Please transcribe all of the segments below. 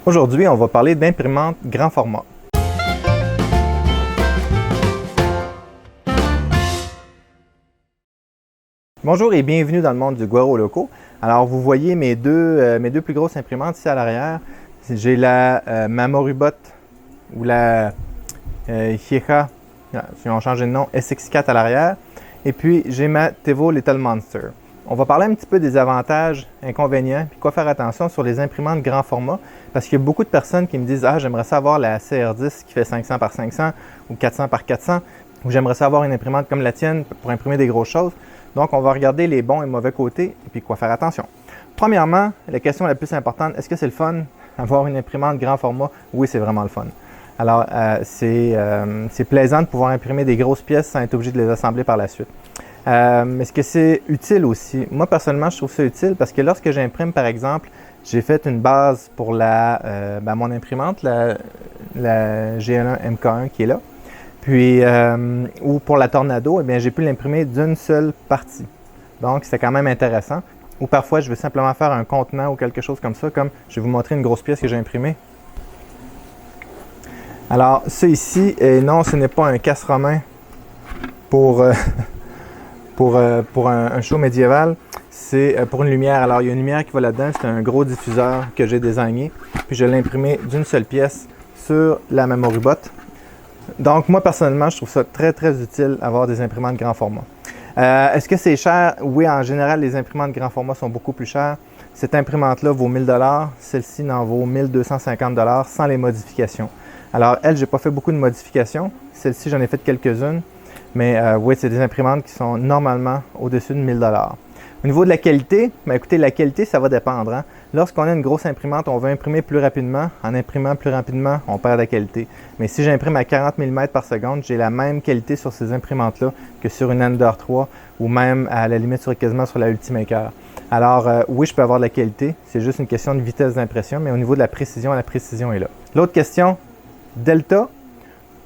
Aujourd'hui, on va parler d'imprimantes grand format. Bonjour et bienvenue dans le monde du Guaro Loco. Alors, vous voyez mes deux plus grosses imprimantes ici à l'arrière. J'ai la Mamorubot ou la Hieha, si on change de nom, SX4 à l'arrière. Et puis, j'ai ma Tevo Little Monster. On va parler un petit peu des avantages, inconvénients, puis quoi faire attention sur les imprimantes grand format, parce qu'il y a beaucoup de personnes qui me disent « Ah, j'aimerais savoir la CR10 qui fait 500 par 500 ou 400 par 400, ou j'aimerais savoir une imprimante comme la tienne pour imprimer des grosses choses. » Donc, on va regarder les bons et mauvais côtés, et puis quoi faire attention. Premièrement, la question la plus importante, est-ce que c'est le fun d'avoir une imprimante grand format? Oui, c'est vraiment le fun. Alors, c'est plaisant de pouvoir imprimer des grosses pièces sans être obligé de les assembler par la suite. Est-ce que c'est utile aussi? Moi, personnellement, je trouve ça utile parce que lorsque j'imprime, par exemple, j'ai fait une base pour mon imprimante, la GL1 MK1 qui est là. Puis, ou pour la Tornado, eh bien, j'ai pu l'imprimer d'une seule partie. Donc, c'est quand même intéressant. Ou parfois, je veux simplement faire un contenant ou quelque chose comme ça, comme je vais vous montrer une grosse pièce que j'ai imprimée. Alors, ça ici, non, ce n'est pas un casse romain pour un show médiéval, c'est pour une lumière. Alors, il y a une lumière qui va là-dedans, c'est un gros diffuseur que j'ai désigné, puis je l'ai imprimé d'une seule pièce sur la Mamorubot. Donc, moi, personnellement, je trouve ça très, très utile d'avoir des imprimantes grand format. Est-ce que c'est cher? Oui, en général, les imprimantes grand format sont beaucoup plus chères. Cette imprimante-là vaut 1000 $, celle-ci n'en vaut 1250 $ sans les modifications. Alors, elle, je n'ai pas fait beaucoup de modifications. Celle-ci, j'en ai fait quelques-unes. Mais oui, c'est des imprimantes qui sont normalement au-dessus de 1000 $. Au niveau de la qualité, bien, écoutez, la qualité, ça va dépendre. Hein? Lorsqu'on a une grosse imprimante, on veut imprimer plus rapidement. En imprimant plus rapidement, on perd la qualité. Mais si j'imprime à 40 mm par seconde, j'ai la même qualité sur ces imprimantes-là que sur une Ender 3 ou même à la limite quasiment sur la Ultimaker. Alors oui, je peux avoir de la qualité. C'est juste une question de vitesse d'impression, mais au niveau de la précision est là. L'autre question, Delta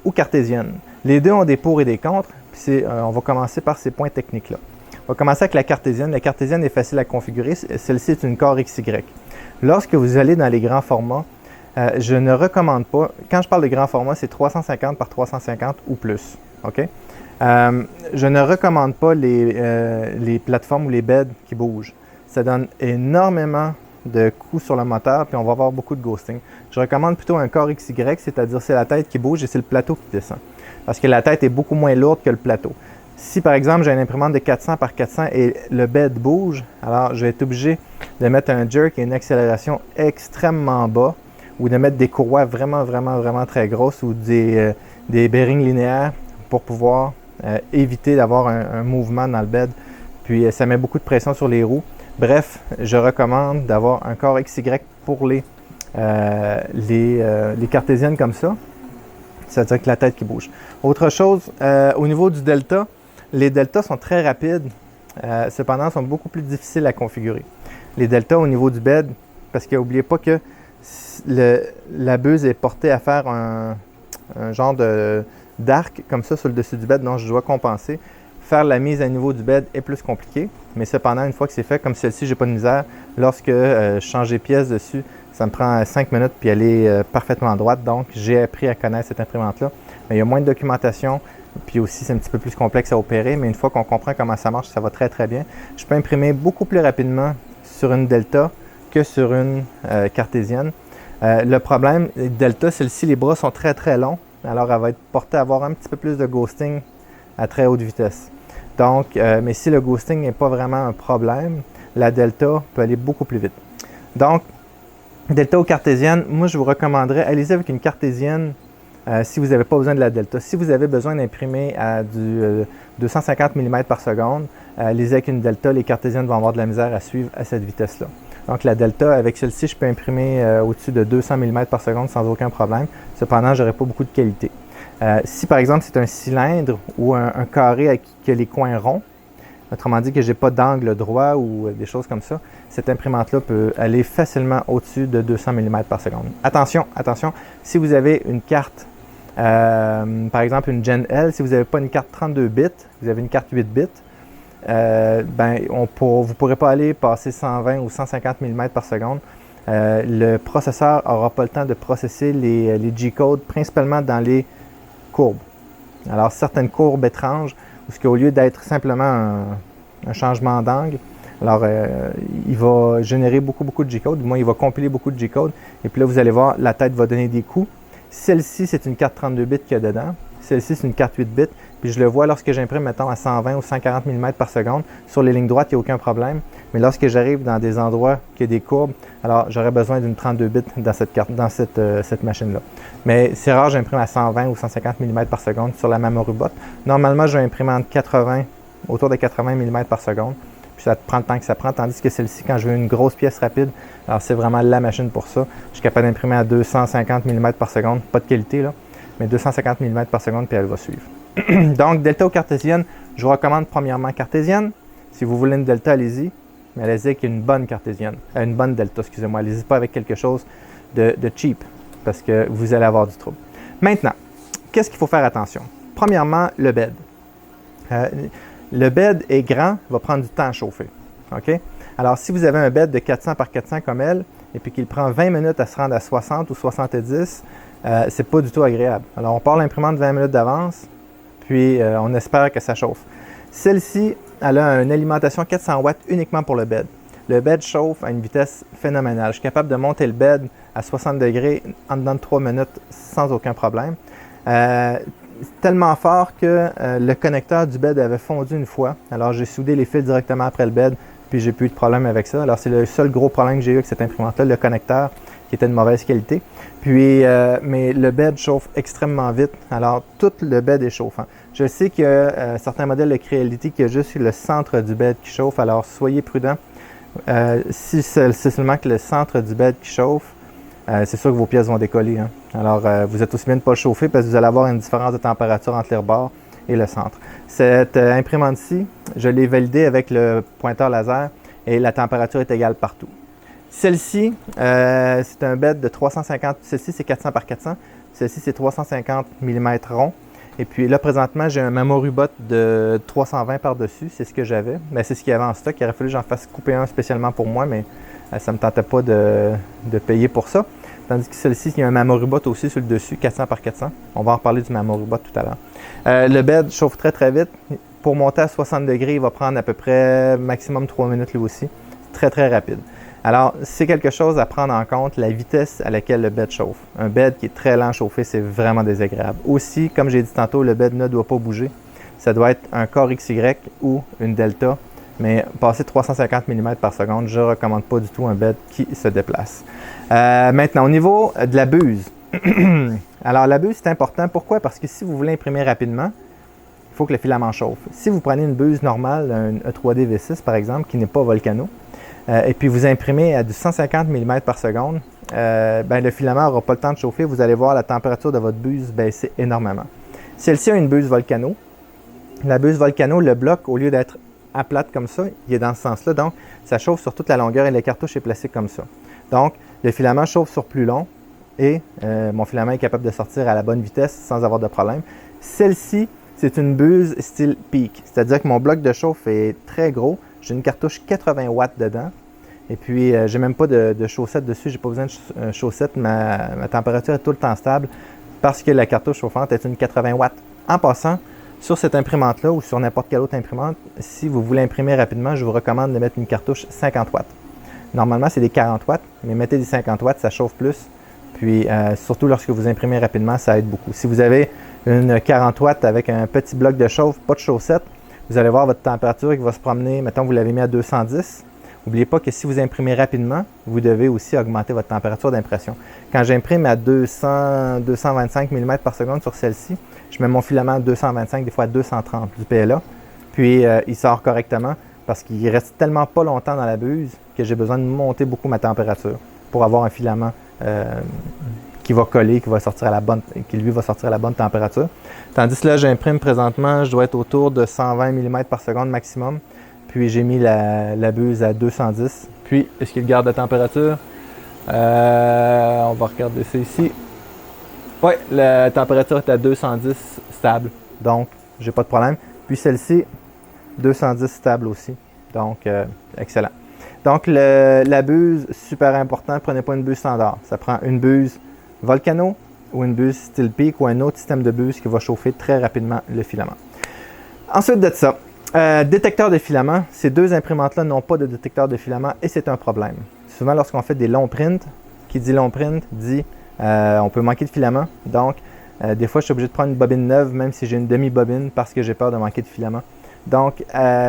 ou cartésienne? Les deux ont des pour et des contre. On va commencer par ces points techniques-là. On va commencer avec la cartésienne. La cartésienne est facile à configurer. Celle-ci est une Core XY. Lorsque vous allez dans les grands formats, je ne recommande pas, quand je parle de grand format, c'est 350 par 350 ou plus. Okay? Je ne recommande pas les plateformes ou les beds qui bougent. Ça donne énormément de coups sur le moteur, puis on va avoir beaucoup de ghosting. Je recommande plutôt un Core XY, c'est-à-dire c'est la tête qui bouge et c'est le plateau qui descend. Parce que la tête est beaucoup moins lourde que le plateau. Si par exemple j'ai une imprimante de 400 par 400 et le bed bouge, alors je vais être obligé de mettre un jerk et une accélération extrêmement bas ou de mettre des courroies vraiment très grosses ou des bearings linéaires pour pouvoir éviter d'avoir un mouvement dans le bed. Puis ça met beaucoup de pression sur les roues. Bref, je recommande d'avoir un Core XY pour les cartésiennes comme ça. C'est-à-dire que la tête qui bouge. Autre chose, au niveau du Delta, les Deltas sont très rapides, cependant sont beaucoup plus difficiles à configurer. Les Deltas au niveau du bed, parce que n'oubliez pas que la buse est portée à faire un genre d'arc comme ça sur le dessus du bed, donc je dois compenser. Faire la mise à niveau du bed est plus compliqué, mais cependant, une fois que c'est fait, comme celle-ci, j'ai pas de misère. Lorsque je change les pièces dessus, ça me prend 5 minutes puis elle est parfaitement droite. Donc, j'ai appris à connaître cette imprimante-là. Mais il y a moins de documentation, puis aussi, c'est un petit peu plus complexe à opérer. Mais une fois qu'on comprend comment ça marche, ça va très, très bien. Je peux imprimer beaucoup plus rapidement sur une Delta que sur une cartésienne. Le problème, Delta, celle-ci, les bras sont très, très longs. Alors, elle va être portée à avoir un petit peu plus de ghosting à très haute vitesse. Donc, mais si le ghosting n'est pas vraiment un problème, la Delta peut aller beaucoup plus vite. Donc, Delta ou cartésienne, moi je vous recommanderais, allez-y avec une cartésienne si vous n'avez pas besoin de la Delta. Si vous avez besoin d'imprimer à du 250 mm par seconde, allez-y avec une Delta, les cartésiennes vont avoir de la misère à suivre à cette vitesse-là. Donc la Delta, avec celle-ci, je peux imprimer au-dessus de 200 mm par seconde sans aucun problème. Cependant, je n'aurai pas beaucoup de qualité. Si par exemple c'est un cylindre ou un carré avec les coins ronds, autrement dit que je n'ai pas d'angle droit ou des choses comme ça, cette imprimante-là peut aller facilement au-dessus de 200 mm par seconde. Attention, attention, si vous avez une carte, par exemple une Gen L, si vous n'avez pas une carte 32 bits, vous avez une carte 8 bits, vous ne pourrez pas aller passer 120 ou 150 mm par seconde. le processeur n'aura pas le temps de processer les G-codes, principalement dans les courbes. Alors, certaines courbes étranges, où au lieu d'être simplement un changement d'angle, alors il va générer beaucoup de G-codes, du moins il va compiler beaucoup de G-codes, et puis là, vous allez voir, la tête va donner des coups. Celle-ci, c'est une carte 32 bits qu'il y a dedans. Celle-ci, c'est une carte 8 bits. Puis je le vois lorsque j'imprime, mettons, à 120 ou 140 mm par seconde. Sur les lignes droites, il n'y a aucun problème. Mais lorsque j'arrive dans des endroits qui ont des courbes, alors j'aurais besoin d'une 32 bits dans cette carte, dans cette machine-là. Mais c'est rare, j'imprime à 120 ou 150 mm par seconde sur la Mamorubot. Normalement, je vais imprimer autour de 80 mm par seconde. Puis ça prend le temps que ça prend. Tandis que celle-ci, quand je veux une grosse pièce rapide, alors c'est vraiment la machine pour ça. Je suis capable d'imprimer à 250 mm par seconde. Pas de qualité, là. Mais 250 mm par seconde, puis elle va suivre. Donc, delta ou cartésienne, je vous recommande premièrement cartésienne. Si vous voulez une delta, allez-y. Mais allez-y avec une bonne cartésienne. Une bonne delta, excusez-moi. Allez-y pas avec quelque chose de cheap, parce que vous allez avoir du trouble. Maintenant, qu'est-ce qu'il faut faire attention? Premièrement, le bed. Le bed est grand, va prendre du temps à chauffer. OK? Alors, si vous avez un bed de 400 par 400 comme elle, et puis qu'il prend 20 minutes à se rendre à 60 ou 70, c'est pas du tout agréable. Alors, on part l'imprimante 20 minutes d'avance, puis on espère que ça chauffe. Celle-ci, elle a une alimentation 400 watts uniquement pour le bed. Le bed chauffe à une vitesse phénoménale. Je suis capable de monter le bed à 60 degrés en dedans de 3 minutes sans aucun problème. Tellement fort que le connecteur du bed avait fondu une fois. Alors, j'ai soudé les fils directement après le bed, puis j'ai plus eu de problème avec ça. Alors, c'est le seul gros problème que j'ai eu avec cette imprimante-là, le connecteur, qui était de mauvaise qualité. Puis, mais le bed chauffe extrêmement vite. Alors, tout le bed est chauffant. Je sais qu'il y a certains modèles de Creality qui a juste le centre du bed qui chauffe. Alors, soyez prudents. Si c'est seulement que le centre du bed qui chauffe, c'est sûr que vos pièces vont décoller. Hein. Alors, vous êtes aussi bien de ne pas le chauffer parce que vous allez avoir une différence de température entre les rebords et le centre. Cette imprimante-ci, je l'ai validée avec le pointeur laser et la température est égale partout. Celle-ci, c'est un bed de 350, celle-ci c'est 400 par 400, celle-ci c'est 350 mm rond. Et puis là, présentement, j'ai un Mamorubot de 320 par-dessus, c'est ce que j'avais. Mais c'est ce qu'il y avait en stock. Il aurait fallu que j'en fasse couper un spécialement pour moi, mais ça ne me tentait pas de payer pour ça. Tandis que celle-ci, il y a un Mamorubot aussi sur le dessus, 400 par 400. On va en reparler du Mamorubot tout à l'heure. Le bed chauffe très vite. Pour monter à 60 degrés, il va prendre à peu près maximum 3 minutes lui aussi. Très rapide. Alors, c'est quelque chose à prendre en compte, la vitesse à laquelle le bed chauffe. Un bed qui est très lent à chauffer, c'est vraiment désagréable. Aussi, comme j'ai dit tantôt, le bed ne doit pas bouger. Ça doit être un Core XY ou une Delta, mais passer 350 mm par seconde, je ne recommande pas du tout un bed qui se déplace. Maintenant, au niveau de la buse. Alors, la buse, c'est important. Pourquoi? Parce que si vous voulez imprimer rapidement, il faut que le filament chauffe. Si vous prenez une buse normale, un E3D V6 par exemple, qui n'est pas Volcano, et puis vous imprimez à du 150 mm par seconde, le filament n'aura pas le temps de chauffer. Vous allez voir la température de votre buse baisser énormément. Celle-ci a une buse Volcano. La buse Volcano, le bloc, au lieu d'être à plate comme ça, il est dans ce sens-là. Donc, ça chauffe sur toute la longueur et le cartouche est placé comme ça. Donc, le filament chauffe sur plus long et mon filament est capable de sortir à la bonne vitesse sans avoir de problème. Celle-ci, c'est une buse style Peak. C'est-à-dire que mon bloc de chauffe est très gros. J'ai une cartouche 80 watts dedans. Et puis, j'ai même pas de chaussettes dessus. J'ai pas besoin de chaussettes. Ma température est tout le temps stable parce que la cartouche chauffante est une 80 watts. En passant, sur cette imprimante-là ou sur n'importe quelle autre imprimante, si vous voulez imprimer rapidement, je vous recommande de mettre une cartouche 50 watts. Normalement, c'est des 40 watts, mais mettez des 50 watts, ça chauffe plus. Puis, surtout lorsque vous imprimez rapidement, ça aide beaucoup. Si vous avez une 40 watts avec un petit bloc de chauffe, pas de chaussettes, vous allez voir votre température qui va se promener. Mettons, vous l'avez mis à 210. N'oubliez pas que si vous imprimez rapidement, vous devez aussi augmenter votre température d'impression. Quand j'imprime à 225 mm par seconde sur celle-ci, je mets mon filament à 225, des fois à 230 du PLA. Puis, il sort correctement parce qu'il reste tellement pas longtemps dans la buse que j'ai besoin de monter beaucoup ma température pour avoir un filament qui va coller, qui lui va sortir à la bonne température. Tandis que là, j'imprime présentement, je dois être autour de 120 mm par seconde maximum. Puis j'ai mis la buse à 210. Puis, est-ce qu'il garde la température? On va regarder ça ici. Oui, la température est à 210 stable. Donc, j'ai pas de problème. Puis celle-ci, 210 stable aussi. Donc, excellent. Donc, la buse, super important, prenez pas une buse standard. Ça prend une buse Volcano ou une buse Steel Peak ou un autre système de buse qui va chauffer très rapidement le filament. Ensuite de ça, détecteur de filament. Ces deux imprimantes-là n'ont pas de détecteur de filament et c'est un problème. Souvent, lorsqu'on fait des longs prints, qui dit long print dit on peut manquer de filament. Donc, des fois, je suis obligé de prendre une bobine neuve, même si j'ai une demi-bobine, parce que j'ai peur de manquer de filament. Donc,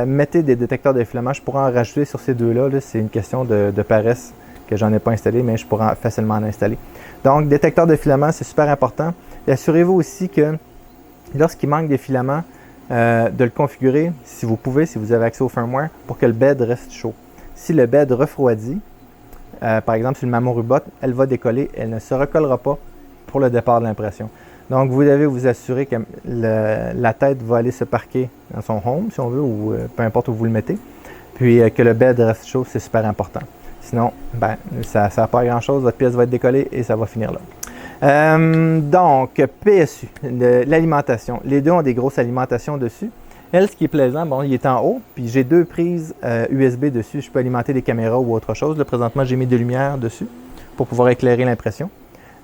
mettez des détecteurs de filament. Je pourrais en rajouter sur ces deux-là. C'est une question de paresse que j'en ai pas installé, mais je pourrais facilement en installer. Donc, détecteur de filament, c'est super important. Et assurez-vous aussi que lorsqu'il manque des filaments, de le configurer, si vous pouvez, si vous avez accès au firmware, pour que le bed reste chaud. Si le bed refroidit, par exemple sur le Mamorubot, elle va décoller, elle ne se recollera pas pour le départ de l'impression. Donc, vous devez vous assurer que la tête va aller se parquer dans son home, si on veut, ou peu importe où vous le mettez. Puis, que le bed reste chaud, c'est super important. Sinon, ben, ça ne sert pas à grand-chose. Votre pièce va être décollée et ça va finir là. Donc, PSU, l'alimentation. Les deux ont des grosses alimentations dessus. Elle, ce qui est plaisant, bon, il est en haut, puis j'ai deux prises USB dessus. Je peux alimenter des caméras ou autre chose. Là, présentement, j'ai mis des lumières dessus pour pouvoir éclairer l'impression.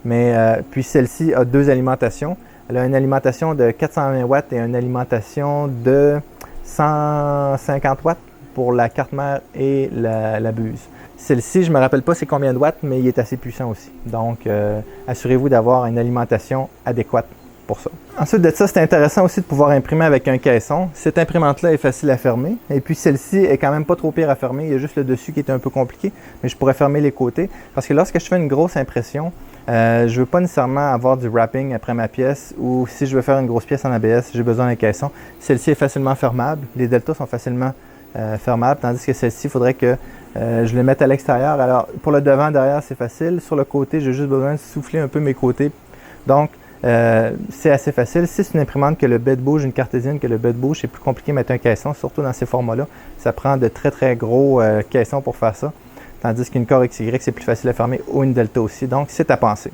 Mais puis celle-ci a deux alimentations. Elle a une alimentation de 420 watts et une alimentation de 150 watts pour la carte mère et la buse. Celle-ci, je ne me rappelle pas c'est combien de watts, mais il est assez puissant aussi. Donc, assurez-vous d'avoir une alimentation adéquate pour ça. Ensuite de ça, c'est intéressant aussi de pouvoir imprimer avec un caisson. Cette imprimante-là est facile à fermer. Et puis celle-ci est quand même pas trop pire à fermer. Il y a juste le dessus qui est un peu compliqué, mais je pourrais fermer les côtés. Parce que lorsque je fais une grosse impression, je ne veux pas nécessairement avoir du wrapping après ma pièce ou si je veux faire une grosse pièce en ABS, j'ai besoin d'un caisson. Celle-ci est facilement fermable. Les deltas sont facilement fermables, tandis que celle-ci, il faudrait que je le mette à l'extérieur. Alors, pour le devant, derrière, c'est facile. Sur le côté, j'ai juste besoin de souffler un peu mes côtés. Donc, c'est assez facile. Si c'est une imprimante que le bed bouge, une cartésienne que le bed bouge, c'est plus compliqué de mettre un caisson, surtout dans ces formats-là. Ça prend de très, très gros caissons pour faire ça. Tandis qu'une Core XY, c'est plus facile à fermer ou une Delta aussi. Donc, c'est à penser.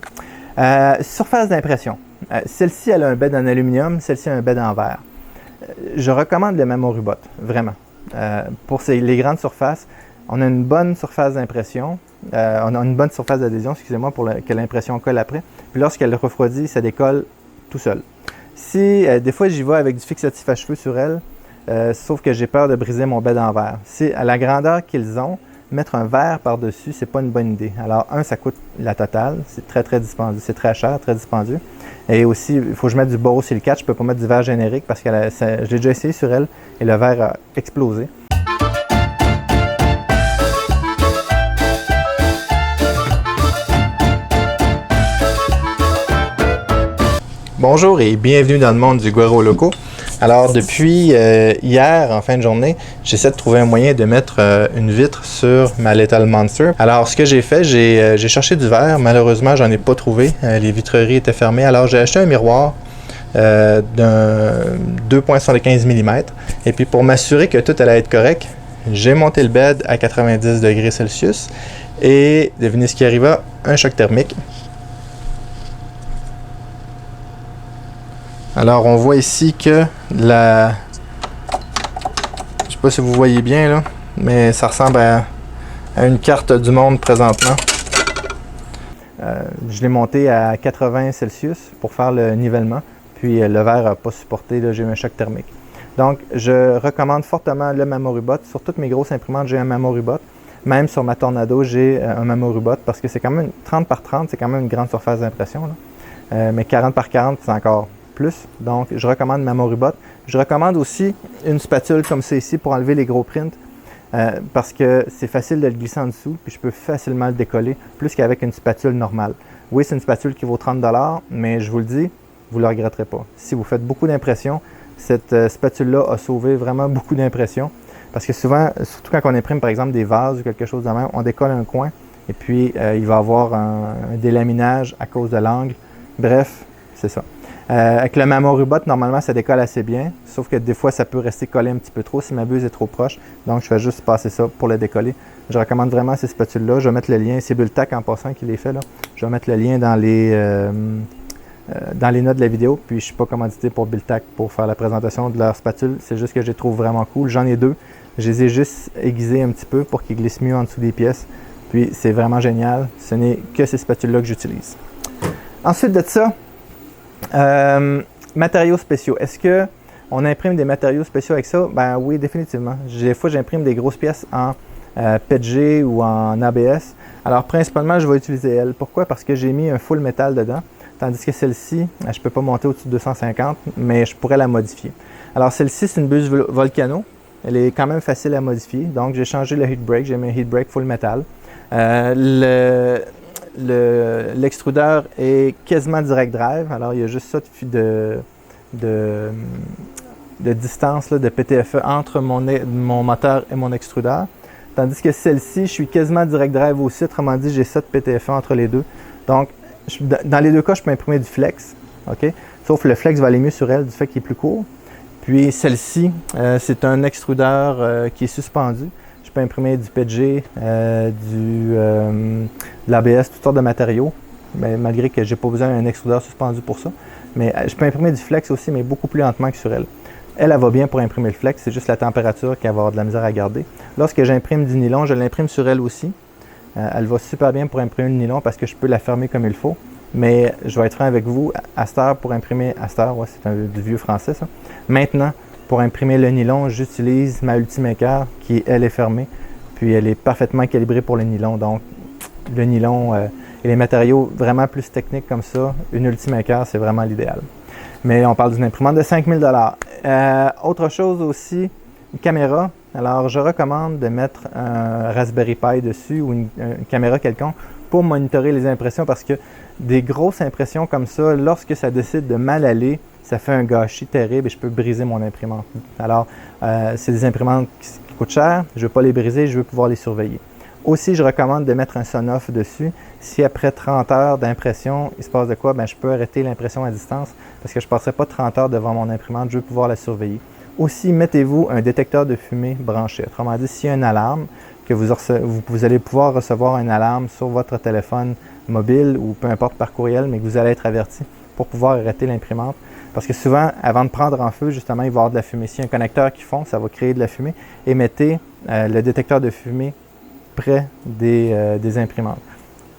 Surface d'impression. Celle-ci, elle a un bed en aluminium. Celle-ci a un bed en verre. Je recommande le Mamorubot, vraiment. Pour les grandes surfaces, on a une bonne surface d'impression. On a une bonne surface d'adhésion, excusez-moi, pour que l'impression colle après. Puis lorsqu'elle refroidit, ça décolle tout seul. Si des fois j'y vais avec du fixatif à cheveux sur elle, sauf que j'ai peur de briser mon bed en verre. Si à la grandeur qu'ils ont, mettre un verre par-dessus, c'est pas une bonne idée. Alors, ça coûte la totale. C'est très, très dispendieux. C'est très cher, très dispendieux. Et aussi, il faut que je mette du borosilicate. Je peux pas mettre du verre générique parce que je l'ai déjà essayé sur elle et le verre a explosé. Bonjour et bienvenue dans le monde du Guero Loco. Alors depuis hier, en fin de journée, j'essaie de trouver un moyen de mettre une vitre sur ma Lethal Monster. Alors ce que j'ai fait, j'ai cherché du verre. Malheureusement, j'en ai pas trouvé. Les vitreries étaient fermées. Alors j'ai acheté un miroir d'un 2,75 mm. Et puis pour m'assurer que tout allait être correct, j'ai monté le bed à 90 degrés Celsius. Et devinez ce qui arriva, un choc thermique. Alors, on voit ici que je sais pas si vous voyez bien là, mais ça ressemble à une carte du monde présentement. Je l'ai monté à 80 Celsius pour faire le nivellement, puis le verre n'a pas supporté, j'ai eu un choc thermique. Donc, je recommande fortement le Mamorubot. Sur toutes mes grosses imprimantes, j'ai un Mamorubot. Même sur ma Tornado, j'ai un Mamorubot parce que c'est quand même 30 par 30, c'est quand même une grande surface d'impression. Mais 40 par 40, c'est encore plus. Donc, je recommande Mamorubot. Je recommande aussi une spatule comme celle-ci pour enlever les gros prints parce que c'est facile de le glisser en dessous puis je peux facilement le décoller plus qu'avec une spatule normale. Oui, c'est une spatule qui vaut 30 $, mais je vous le dis, vous ne le regretterez pas. Si vous faites beaucoup d'impressions, cette spatule-là a sauvé vraiment beaucoup d'impressions parce que souvent, surtout quand on imprime par exemple des vases ou quelque chose de même, on décolle un coin et puis il va y avoir un délaminage à cause de l'angle. Bref, c'est ça. Avec le Mamorubot, normalement, ça décolle assez bien, sauf que des fois, ça peut rester collé un petit peu trop si ma buse est trop proche. Donc, je fais juste passer ça pour le décoller. Je recommande vraiment ces spatules-là. Je vais mettre le lien. C'est Bultac en passant qui les fait, là. Je vais mettre le lien dans les notes de la vidéo. Puis, je ne suis pas commandité pour Bultac pour faire la présentation de leur spatule. C'est juste que je les trouve vraiment cool. J'en ai deux. Je les ai juste aiguisés un petit peu pour qu'ils glissent mieux en dessous des pièces. Puis c'est vraiment génial. Ce n'est que ces spatules-là que j'utilise. Ensuite de ça, matériaux spéciaux. Est-ce qu'on imprime des matériaux spéciaux avec ça? Ben oui, définitivement. Des fois, j'imprime des grosses pièces en PETG ou en ABS. Alors, principalement, je vais utiliser elle. Pourquoi? Parce que j'ai mis un full métal dedans. Tandis que celle-ci, je ne peux pas monter au-dessus de 250, mais je pourrais la modifier. Alors, celle-ci, c'est une buse Volcano. Elle est quand même facile à modifier. Donc, j'ai changé le heat brake. J'ai mis un heat brake full métal. L'extrudeur est quasiment direct drive. Alors, il y a juste ça de distance là, de PTFE entre mon moteur et mon extrudeur. Tandis que celle-ci, je suis quasiment direct drive aussi. Autrement dit, j'ai ça de PTFE entre les deux. Donc, dans les deux cas, je peux imprimer du flex. Okay? Sauf que le flex va aller mieux sur elle du fait qu'il est plus court. Puis celle-ci, c'est un extrudeur qui est suspendu. Je peux imprimer du PETG, de l'ABS, toutes sortes de matériaux. Mais malgré que je n'ai pas besoin d'un extrudeur suspendu pour ça. Mais je peux imprimer du flex aussi, mais beaucoup plus lentement que sur elle. Elle va bien pour imprimer le flex, c'est juste la température qu'elle va avoir de la misère à garder. Lorsque j'imprime du nylon, je l'imprime sur elle aussi. Elle va super bien pour imprimer le nylon parce que je peux la fermer comme il faut. Mais je vais être franc avec vous, à cette heure, pour imprimer, à cette heure, ouais, c'est du vieux français ça. Maintenant, pour imprimer le nylon, j'utilise ma Ultimaker qui, elle, est fermée. Puis elle est parfaitement calibrée pour le nylon. Donc, le nylon et les matériaux vraiment plus techniques comme ça, une Ultimaker, c'est vraiment l'idéal. Mais on parle d'une imprimante de 5 000 $. Autre chose aussi, une caméra. Alors, je recommande de mettre un Raspberry Pi dessus ou une caméra quelconque pour monitorer les impressions parce que des grosses impressions comme ça, lorsque ça décide de mal aller, ça fait un gâchis terrible et je peux briser mon imprimante. Alors, c'est des imprimantes qui coûtent cher, je ne veux pas les briser, je veux pouvoir les surveiller. Aussi, je recommande de mettre un son-off dessus. Si après 30 heures d'impression, il se passe de quoi, bien, je peux arrêter l'impression à distance parce que je ne passerai pas 30 heures devant mon imprimante, je veux pouvoir la surveiller. Aussi, mettez-vous un détecteur de fumée branché. Autrement dit, s'il y a une alarme, que vous allez pouvoir recevoir une alarme sur votre téléphone mobile ou peu importe par courriel, mais que vous allez être averti pour pouvoir arrêter l'imprimante. Parce que souvent, avant de prendre en feu, justement, il va y avoir de la fumée. S'il y a un connecteur qui fond, ça va créer de la fumée. Et mettez le détecteur de fumée près des imprimantes.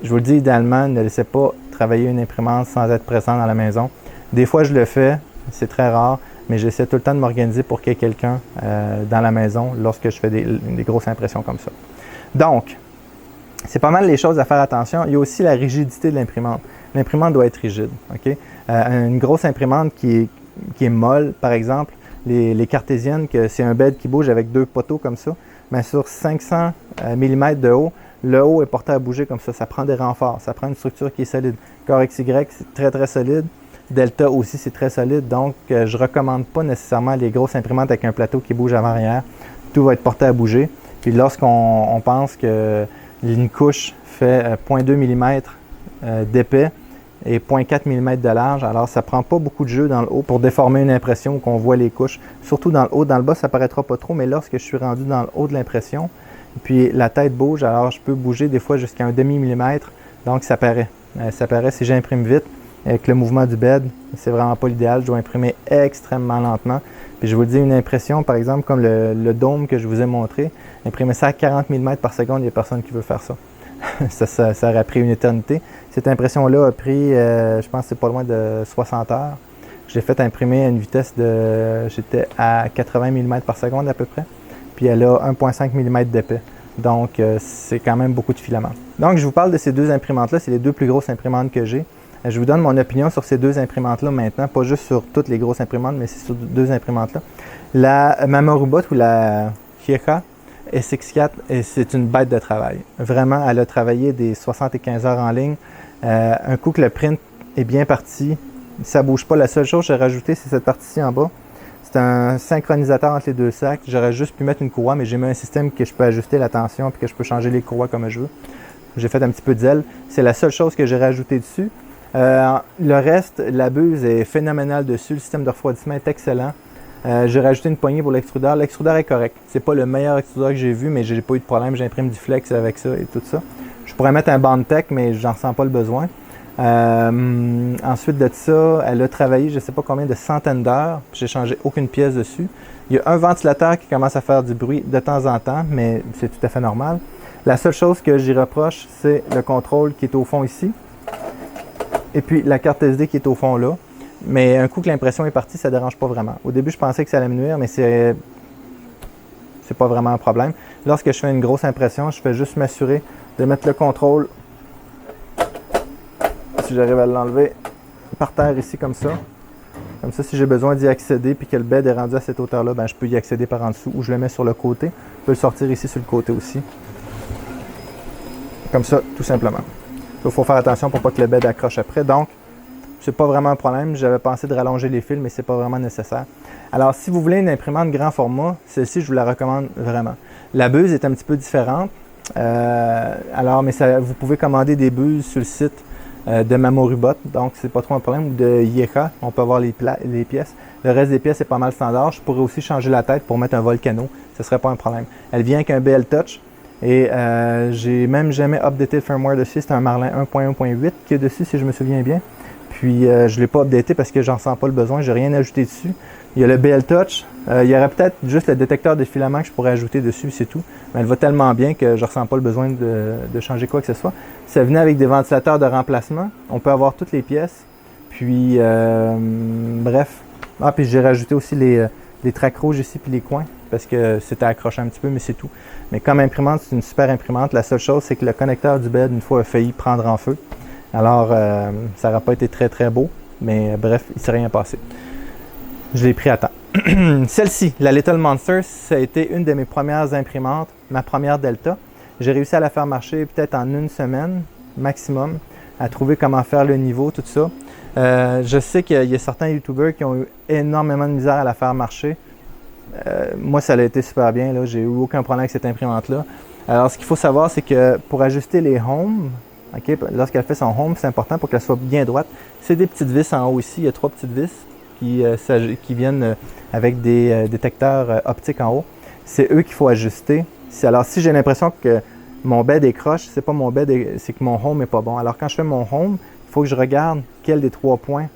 Je vous le dis, idéalement, ne laissez pas travailler une imprimante sans être présent dans la maison. Des fois, je le fais, c'est très rare, mais j'essaie tout le temps de m'organiser pour qu'il y ait quelqu'un dans la maison lorsque je fais des grosses impressions comme ça. Donc, c'est pas mal les choses à faire attention. Il y a aussi la rigidité de l'imprimante. L'imprimante doit être rigide. Okay? Une grosse imprimante qui est molle, par exemple, les cartésiennes, que c'est un bed qui bouge avec deux poteaux comme ça, mais sur 500 mm de haut, le haut est porté à bouger comme ça. Ça prend des renforts, ça prend une structure qui est solide. Core XY, c'est très très solide. Delta aussi, c'est très solide. Donc, je ne recommande pas nécessairement les grosses imprimantes avec un plateau qui bouge avant-arrière. Tout va être porté à bouger. Puis lorsqu'on pense qu'une couche fait 0,2 mm d'épais et 0,4 mm de large, alors ça ne prend pas beaucoup de jeu dans le haut pour déformer une impression où qu'on voit les couches. Surtout dans le haut, dans le bas, ça ne paraîtra pas trop, mais lorsque je suis rendu dans le haut de l'impression, puis la tête bouge, alors je peux bouger des fois jusqu'à un demi-millimètre, donc ça paraît. Ça paraît si j'imprime vite. Avec le mouvement du bed, c'est vraiment pas l'idéal. Je dois imprimer extrêmement lentement. Puis je vous dis, une impression, par exemple, comme le dôme que je vous ai montré, imprimer ça à 40 mm par seconde, il n'y a personne qui veut faire ça. ça aurait pris une éternité. Cette impression-là a pris, je pense, c'est pas loin de 60 heures. J'ai fait imprimer à une vitesse j'étais à 80 mm par seconde à peu près. Puis elle a 1,5 mm d'épais. Donc, c'est quand même beaucoup de filaments. Donc, je vous parle de ces deux imprimantes-là. C'est les deux plus grosses imprimantes que j'ai. Je vous donne mon opinion sur ces deux imprimantes-là maintenant, pas juste sur toutes les grosses imprimantes, mais c'est sur deux imprimantes-là. La Mamorubot ou la Hieha SX4, c'est une bête de travail. Vraiment, elle a travaillé des 75 heures en ligne. Un coup que le print est bien parti, ça ne bouge pas. La seule chose que j'ai rajoutée, c'est cette partie-ci en bas. C'est un synchronisateur entre les deux sacs. J'aurais juste pu mettre une courroie, mais j'ai mis un système que je peux ajuster la tension et que je peux changer les courroies comme je veux. J'ai fait un petit peu de zèle. C'est la seule chose que j'ai rajouté dessus. Le reste, la buse est phénoménale dessus. Le système de refroidissement est excellent. J'ai rajouté une poignée pour l'extrudeur. L'extrudeur est correct. C'est pas le meilleur extrudeur que j'ai vu, mais j'ai pas eu de problème. J'imprime du flex avec ça et tout ça. Je pourrais mettre un Bondtech, mais j'en ressens pas le besoin. Ensuite de ça, elle a travaillé je ne sais pas combien de centaines d'heures. J'ai changé aucune pièce dessus. Il y a un ventilateur qui commence à faire du bruit de temps en temps, mais c'est tout à fait normal. La seule chose que j'y reproche, c'est le contrôle qui est au fond ici. Et puis la carte SD qui est au fond là. Mais un coup que l'impression est partie, ça ne dérange pas vraiment. Au début, je pensais que ça allait me nuire, mais c'est pas vraiment un problème. Lorsque je fais une grosse impression, je fais juste m'assurer de mettre le contrôle, si j'arrive à l'enlever, par terre ici comme ça. Comme ça, si j'ai besoin d'y accéder puis que le bed est rendu à cette hauteur-là, ben, je peux y accéder par en dessous ou je le mets sur le côté. Je peux le sortir ici sur le côté aussi. Comme ça, tout simplement. Il faut faire attention pour pas que le bed accroche après. Donc, c'est pas vraiment un problème. J'avais pensé de rallonger les fils, mais c'est pas vraiment nécessaire. Alors, si vous voulez une imprimante grand format, celle-ci, je vous la recommande vraiment. La buse est un petit peu différente. Mais vous pouvez commander des buses sur le site de Mamorubot, donc c'est pas trop un problème, ou de Yeka, on peut avoir les pièces. Le reste des pièces est pas mal standard. Je pourrais aussi changer la tête pour mettre un Volcano, ce serait pas un problème. Elle vient avec un BL Touch et j'ai même jamais updaté le firmware dessus, c'est un Marlin 1.1.8 qui est dessus si je me souviens bien. Puis je ne l'ai pas updaté parce que j'en sens pas le besoin, j'ai rien ajouté dessus. Il y a le BL Touch, il y aurait peut-être juste le détecteur de filament que je pourrais ajouter dessus, c'est tout. Mais elle va tellement bien que je ne ressens pas le besoin de changer quoi que ce soit. Ça venait avec des ventilateurs de remplacement, on peut avoir toutes les pièces. Puis bref. Ah, puis j'ai rajouté aussi les tracks rouges ici puis les coins parce que c'était accroché un petit peu, mais c'est tout. Mais comme imprimante, c'est une super imprimante. La seule chose, c'est que le connecteur du bed, une fois, a failli prendre en feu. Alors, ça n'aurait pas été très très beau, mais bref, il ne s'est rien passé. Je l'ai pris à temps. Celle-ci, la Little Monster, ça a été une de mes premières imprimantes, ma première Delta. J'ai réussi à la faire marcher peut-être en une semaine maximum, à trouver comment faire le niveau, tout ça. Je sais qu'il y a certains YouTubers qui ont eu énormément de misère à la faire marcher. Moi, ça a été super bien. J'ai eu aucun problème avec cette imprimante-là. Alors, ce qu'il faut savoir, c'est que pour ajuster les homes, okay, lorsqu'elle fait son home, c'est important pour qu'elle soit bien droite. C'est des petites vis en haut ici. Il y a 3 petites vis qui viennent avec des détecteurs optiques en haut. C'est eux qu'il faut ajuster. Alors, si j'ai l'impression que mon bed est croche, c'est pas mon bed, c'est que mon home n'est pas bon. Alors, quand je fais mon home, il faut que je regarde quel des 3 points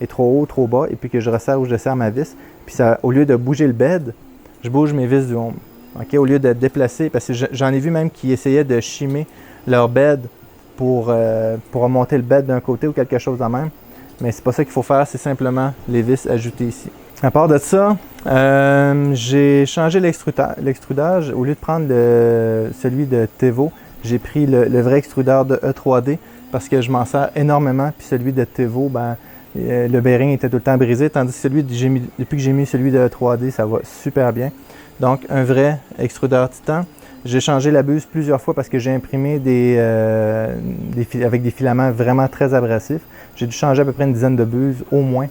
est trop haut, trop bas, et puis que je resserre ou je desserre ma vis. Puis ça, au lieu de bouger le bed, je bouge mes vis du home. Okay? Au lieu de déplacer, parce que j'en ai vu même qui essayaient de chimer leur bed pour remonter le bed d'un côté ou quelque chose de même. Mais c'est pas ça qu'il faut faire, c'est simplement les vis ajoutées ici. À part de ça, j'ai changé l'extrudage. Au lieu de prendre celui de Tevo, j'ai pris le vrai extrudeur de E3D parce que je m'en sers énormément. Puis celui de Tevo, le bearing était tout le temps brisé, tandis que depuis que j'ai mis celui de E3D, ça va super bien. Donc un vrai extrudeur Titan. J'ai changé la buse plusieurs fois parce que j'ai imprimé avec des filaments vraiment très abrasifs. J'ai dû changer à peu près une dizaine de buses au moins.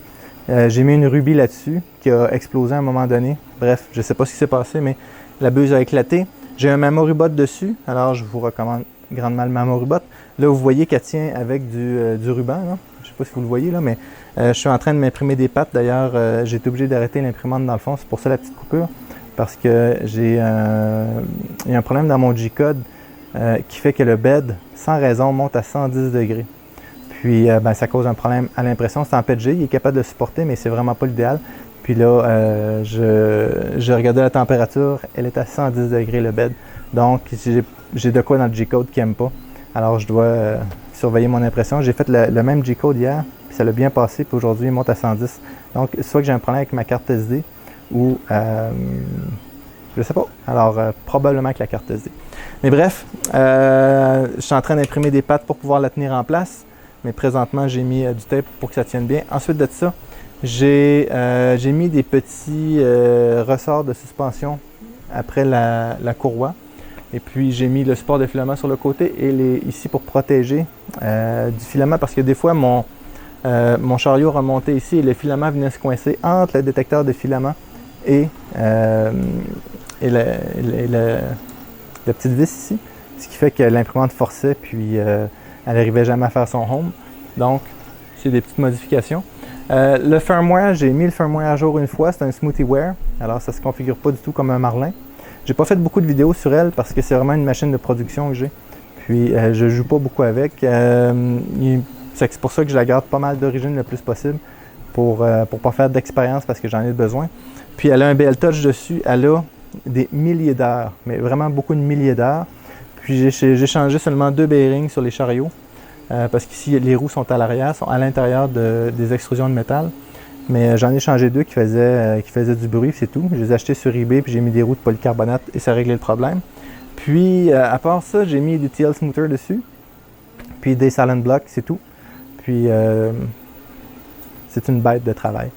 J'ai mis une rubis là-dessus qui a explosé à un moment donné. Bref, je ne sais pas ce qui s'est passé, mais la buse a éclaté. J'ai un Mamorubot dessus, alors je vous recommande grandement le Mamorubot. Là, vous voyez qu'elle tient avec du ruban. Là. Je ne sais pas si vous le voyez, là, mais je suis en train de m'imprimer des pattes. D'ailleurs, j'ai été obligé d'arrêter l'imprimante dans le fond. C'est pour ça la petite coupure. Parce que il y a un problème dans mon G-code qui fait que le bed, sans raison, monte à 110 degrés. Puis ça cause un problème à l'impression. C'est en PETG, il est capable de le supporter, mais c'est vraiment pas l'idéal. Puis là, j'ai regardé la température, elle est à 110 degrés le bed. Donc, j'ai de quoi dans le G-code qui n'aime pas. Alors, je dois surveiller mon impression. J'ai fait le même G-code hier, puis ça l'a bien passé, puis aujourd'hui, il monte à 110. Donc, soit que j'ai un problème avec ma carte SD, ou je sais pas. Alors, probablement que la carte SD. Mais bref, je suis en train d'imprimer des pattes pour pouvoir la tenir en place. Mais présentement, j'ai mis du tape pour que ça tienne bien. Ensuite de ça, j'ai mis des petits ressorts de suspension après la courroie. Et puis, j'ai mis le support de filament sur le côté et ici pour protéger du filament parce que des fois, mon chariot remontait ici et le filament venait se coincer entre le détecteur de filament et la petite vis ici, ce qui fait que l'imprimante forçait puis elle n'arrivait jamais à faire son home. Donc, c'est des petites modifications. Le firmware, j'ai mis le firmware à jour une fois, c'est un SmoothieWare, alors ça ne se configure pas du tout comme un Marlin. J'ai pas fait beaucoup de vidéos sur elle parce que c'est vraiment une machine de production que j'ai, puis je joue pas beaucoup avec. C'est pour ça que je la garde pas mal d'origine le plus possible pour pas faire d'expérience parce que j'en ai besoin. Puis elle a un BL Touch dessus, elle a des milliers d'heures, mais vraiment beaucoup de milliers d'heures. Puis j'ai changé seulement 2 bearings sur les chariots parce qu'ici les roues sont à l'arrière, sont à l'intérieur des extrusions de métal. Mais j'en ai changé 2 qui faisaient du bruit, c'est tout. Je les ai achetés sur eBay puis j'ai mis des roues de polycarbonate et ça a réglé le problème. Puis à part ça, j'ai mis du TL Smoother dessus, puis des Silent Block, c'est tout. Puis c'est une bête de travail.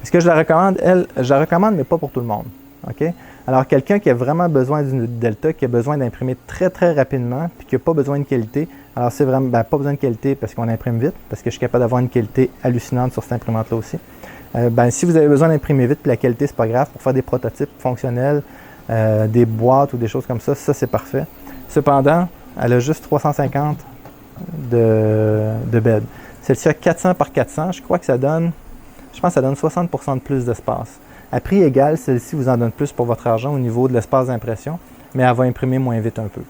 Est-ce que je la recommande? Je la recommande, mais pas pour tout le monde. Okay? Alors, quelqu'un qui a vraiment besoin d'une Delta, qui a besoin d'imprimer très, très rapidement, puis qui n'a pas besoin de qualité, alors c'est vraiment pas besoin de qualité parce qu'on imprime vite, parce que je suis capable d'avoir une qualité hallucinante sur cette imprimante-là aussi. Si vous avez besoin d'imprimer vite, puis la qualité, c'est pas grave, pour faire des prototypes fonctionnels, des boîtes ou des choses comme ça c'est parfait. Cependant, elle a juste 350 de bed. Celle-ci a 400 par 400, je crois que ça donne, je pense que ça donne 60% de plus d'espace. À prix égal, celle-ci vous en donne plus pour votre argent au niveau de l'espace d'impression, mais elle va imprimer moins vite un peu.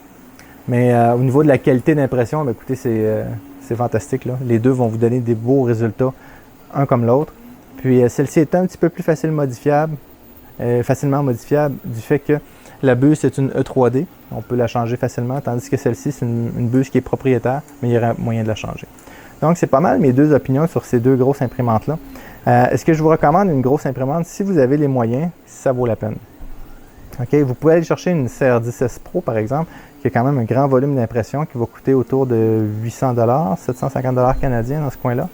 Mais au niveau de la qualité d'impression, écoutez, c'est fantastique, là. Les deux vont vous donner des beaux résultats, un comme l'autre. Puis celle-ci est un petit peu plus facilement modifiable du fait que la buse c'est une E3D, on peut la changer facilement, tandis que celle-ci c'est une buse qui est propriétaire, mais il y aura moyen de la changer. Donc c'est pas mal mes deux opinions sur ces deux grosses imprimantes-là. Est-ce que je vous recommande une grosse imprimante? Si vous avez les moyens, ça vaut la peine. Okay? Vous pouvez aller chercher une CR10S Pro, par exemple, qui a quand même un grand volume d'impression, qui va coûter autour de 800 $, 750 $ canadiens dans ce coin-là.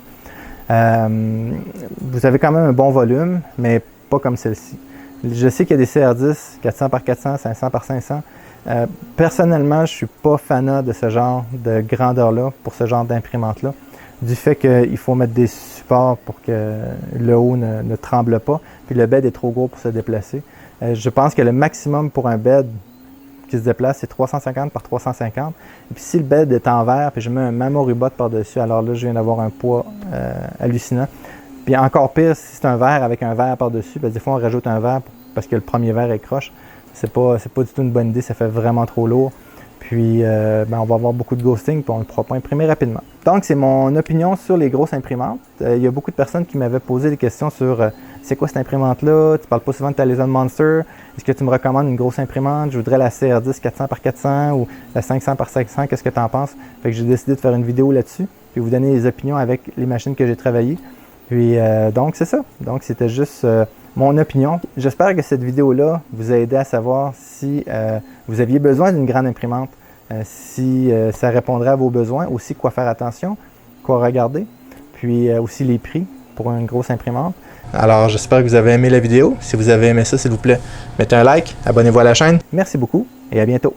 Vous avez quand même un bon volume, mais pas comme celle-ci. Je sais qu'il y a des CR10, 400 par 400, 500 par 500. Personnellement, je ne suis pas fanat de ce genre de grandeur-là, pour ce genre d'imprimante-là, du fait qu'il faut mettre des supports pour que le haut ne tremble pas, puis le bed est trop gros pour se déplacer. Je pense que le maximum pour un bed qui se déplace, c'est 350 par 350. Et puis si le bed est en verre, puis je mets un Mamorubot par-dessus, alors là, je viens d'avoir un poids hallucinant. Puis encore pire, si c'est un verre avec un verre par-dessus, des fois on rajoute un verre parce que le premier verre est croche. C'est pas du tout une bonne idée, ça fait vraiment trop lourd. Puis on va avoir beaucoup de ghosting, puis on ne pourra pas imprimer rapidement. Donc c'est mon opinion sur les grosses imprimantes. Il y a beaucoup de personnes qui m'avaient posé des questions sur c'est quoi cette imprimante-là? Tu parles pas souvent de ta Laser Monster. Est-ce que tu me recommandes une grosse imprimante? Je voudrais la CR10 400 par 400 ou la 500 par 500. Qu'est-ce que tu en penses? Fait que j'ai décidé de faire une vidéo là-dessus, puis vous donner les opinions avec les machines que j'ai travaillées. Puis donc c'est ça. Donc c'était juste mon opinion. J'espère que cette vidéo-là vous a aidé à savoir si vous aviez besoin d'une grande imprimante, si ça répondrait à vos besoins, aussi quoi faire attention, quoi regarder, puis aussi les prix pour une grosse imprimante. Alors j'espère que vous avez aimé la vidéo. Si vous avez aimé ça, s'il vous plaît, mettez un like, abonnez-vous à la chaîne. Merci beaucoup et à bientôt.